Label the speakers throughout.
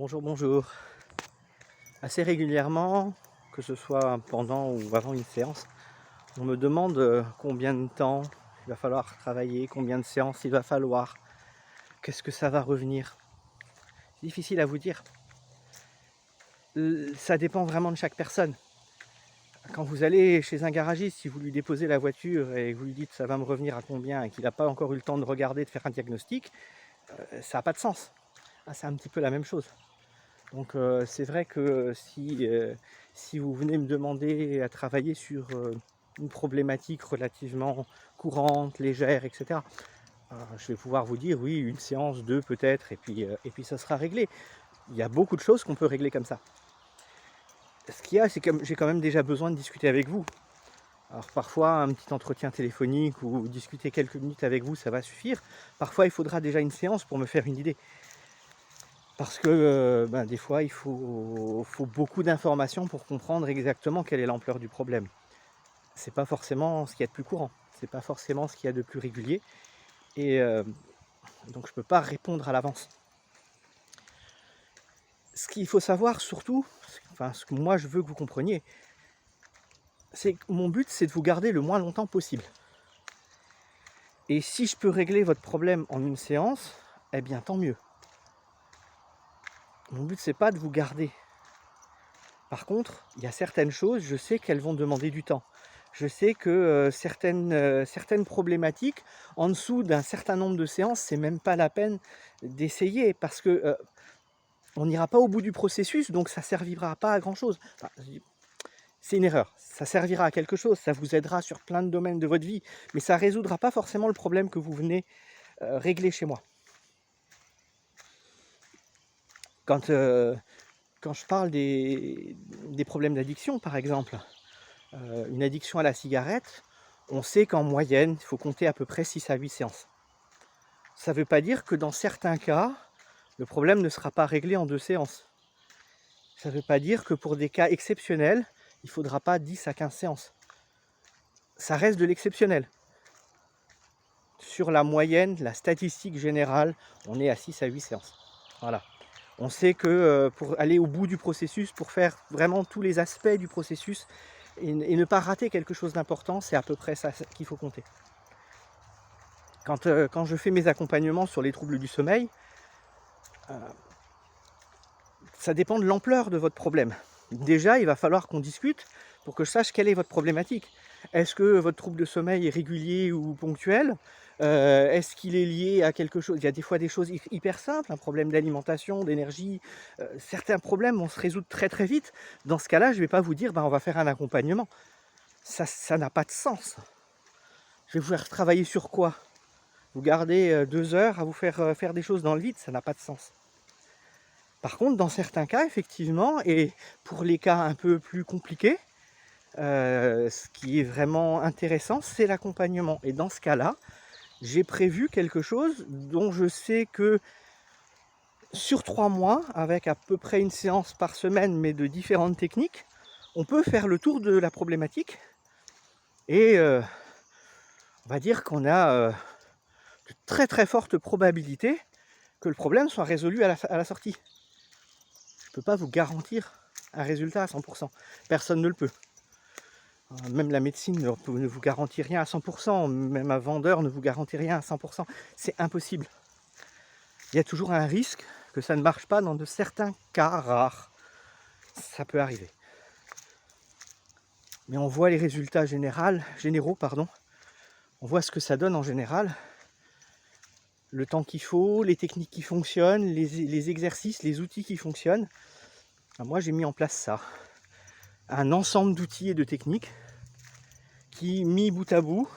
Speaker 1: Bonjour, bonjour. Assez régulièrement, que ce soit pendant ou avant une séance, on me demande combien de temps il va falloir travailler, combien de séances il va falloir, qu'est-ce que ça va revenir. C'est difficile à vous dire. Ça dépend vraiment de chaque personne. Quand vous allez chez un garagiste, si vous lui déposez la voiture et que vous lui dites ça va me revenir à combien et qu'il n'a pas encore eu le temps de regarder, de faire un diagnostic, ça n'a pas de sens. C'est un petit peu la même chose. Donc c'est vrai que si vous venez me demander à travailler sur une problématique relativement courante, légère, etc., je vais pouvoir vous dire oui, une séance, deux peut-être, et puis ça sera réglé. Il y a beaucoup de choses qu'on peut régler comme ça. Ce qu'il y a, c'est que j'ai quand même déjà besoin de discuter avec vous. Alors parfois, un petit entretien téléphonique ou discuter quelques minutes avec vous, ça va suffire. Parfois, il faudra déjà une séance pour me faire une idée. Parce que des fois, il faut beaucoup d'informations pour comprendre exactement quelle est l'ampleur du problème. C'est pas forcément ce qu'il y a de plus courant, c'est pas forcément ce qu'il y a de plus régulier, et donc je peux pas répondre à l'avance. Ce qu'il faut savoir surtout, ce que moi je veux que vous compreniez, c'est que mon but c'est de vous garder le moins longtemps possible. Et si je peux régler votre problème en une séance, eh bien tant mieux. Mon but c'est pas de vous garder. Par contre, il y a certaines choses, je sais qu'elles vont demander du temps. Je sais que certaines problématiques, en dessous d'un certain nombre de séances, c'est même pas la peine d'essayer parce que on n'ira pas au bout du processus, donc ça servira pas à grand chose. Enfin, c'est une erreur. Ça servira à quelque chose, ça vous aidera sur plein de domaines de votre vie, mais ça résoudra pas forcément le problème que vous venez régler chez moi. Quand je parle des problèmes d'addiction, par exemple, une addiction à la cigarette, on sait qu'en moyenne, il faut compter à peu près 6 à 8 séances. Ça ne veut pas dire que dans certains cas, le problème ne sera pas réglé en 2 séances. Ça ne veut pas dire que pour des cas exceptionnels, il ne faudra pas 10 à 15 séances. Ça reste de l'exceptionnel. Sur la moyenne, la statistique générale, on est à 6 à 8 séances. Voilà. On sait que pour aller au bout du processus, pour faire vraiment tous les aspects du processus et ne pas rater quelque chose d'important, c'est à peu près ça qu'il faut compter. Quand je fais mes accompagnements sur les troubles du sommeil, ça dépend de l'ampleur de votre problème. Déjà, il va falloir qu'on discute pour que je sache quelle est votre problématique. Est-ce que votre trouble de sommeil est régulier ou ponctuel ? Est-ce qu'il est lié à quelque chose ? Il y a des fois des choses hyper simples, un problème d'alimentation, d'énergie. Certains problèmes vont se résoudre très très vite. Dans ce cas-là, je ne vais pas vous dire on va faire un accompagnement. Ça n'a pas de sens. Je vais vous faire travailler sur quoi ? Vous gardez 2 heures à vous faire faire des choses dans le vide, ça n'a pas de sens. Par contre, dans certains cas, effectivement, et pour les cas un peu plus compliqués, ce qui est vraiment intéressant, c'est l'accompagnement. Et dans ce cas-là, j'ai prévu quelque chose dont je sais que sur 3 mois, avec à peu près une séance par semaine, mais de différentes techniques, on peut faire le tour de la problématique. Et on va dire qu'on a de très très fortes probabilités que le problème soit résolu à la sortie. Je ne peux pas vous garantir un résultat à 100%. Personne ne le peut. Même la médecine ne vous garantit rien à 100%, même un vendeur ne vous garantit rien à 100%. C'est impossible. Il y a toujours un risque que ça ne marche pas dans de certains cas rares. Ça peut arriver. Mais on voit les résultats généraux. On voit ce que ça donne en général. Le temps qu'il faut, les techniques qui fonctionnent, les exercices, les outils qui fonctionnent. Moi, j'ai mis en place ça. Un ensemble d'outils et de techniques qui, mis bout à bout,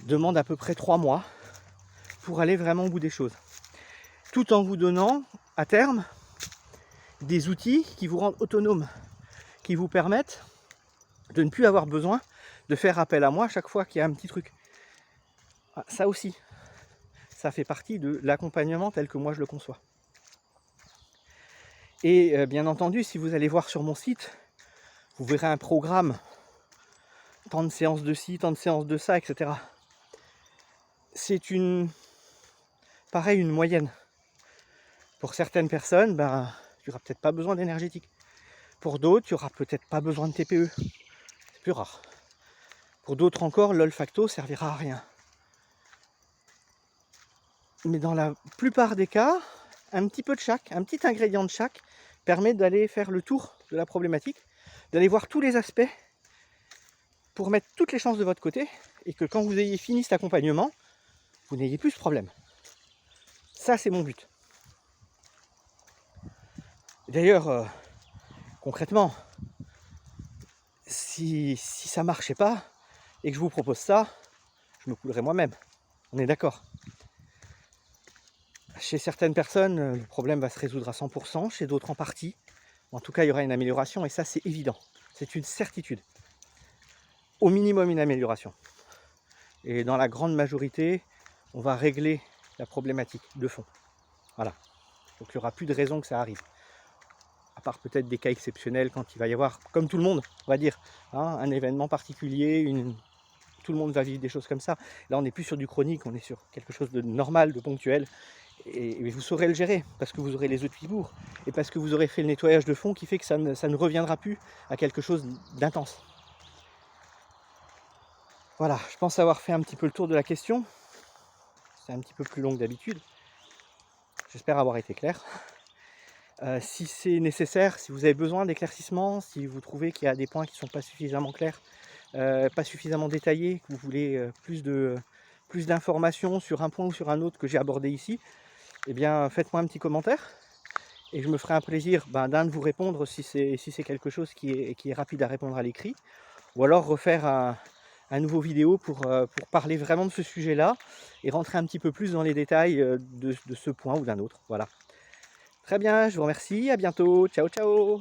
Speaker 1: demande à peu près 3 mois pour aller vraiment au bout des choses. Tout en vous donnant, à terme, des outils qui vous rendent autonome, qui vous permettent de ne plus avoir besoin de faire appel à moi chaque fois qu'il y a un petit truc. Ça aussi, ça fait partie de l'accompagnement tel que moi je le conçois. Et bien entendu, si vous allez voir sur mon site, vous verrez un programme, tant de séances de ci, tant de séances de ça, etc. C'est une moyenne. Pour certaines personnes, ben, tu n'auras peut-être pas besoin d'énergétique. Pour d'autres, tu n'auras peut-être pas besoin de TPE. C'est plus rare. Pour d'autres encore, l'olfacto servira à rien. Mais dans la plupart des cas, un petit peu de chaque, un petit ingrédient de chaque, permet d'aller faire le tour de la problématique, d'aller voir tous les aspects pour mettre toutes les chances de votre côté et que quand vous ayez fini cet accompagnement, vous n'ayez plus ce problème. Ça, c'est mon but. D'ailleurs, concrètement, si ça ne marchait pas et que je vous propose ça, je me coulerai moi-même. On est d'accord. Chez certaines personnes, le problème va se résoudre à 100%, chez d'autres en partie. En tout cas, il y aura une amélioration et ça, c'est évident. C'est une certitude. Au minimum, une amélioration. Et dans la grande majorité, on va régler la problématique de fond. Voilà. Donc il n'y aura plus de raison que ça arrive. À part peut-être des cas exceptionnels quand il va y avoir, comme tout le monde, on va dire, hein, un événement particulier, tout le monde va vivre des choses comme ça. Là, on n'est plus sur du chronique, on est sur quelque chose de normal, de ponctuel. Et vous saurez le gérer, parce que vous aurez les œufs de Pibourg, et parce que vous aurez fait le nettoyage de fond qui fait que ça ne reviendra plus à quelque chose d'intense. Voilà, je pense avoir fait un petit peu le tour de la question. C'est un petit peu plus long que d'habitude. J'espère avoir été clair. Si c'est nécessaire, si vous avez besoin d'éclaircissement, si vous trouvez qu'il y a des points qui ne sont pas suffisamment clairs, pas suffisamment détaillés, que vous voulez plus d'informations sur un point ou sur un autre que j'ai abordé ici, eh bien faites-moi un petit commentaire et je me ferai un plaisir d'un de vous répondre si c'est quelque chose qui est rapide à répondre à l'écrit, ou alors refaire un nouveau vidéo pour parler vraiment de ce sujet-là et rentrer un petit peu plus dans les détails de ce point ou d'un autre. Voilà. Très bien, je vous remercie, à bientôt, ciao ciao.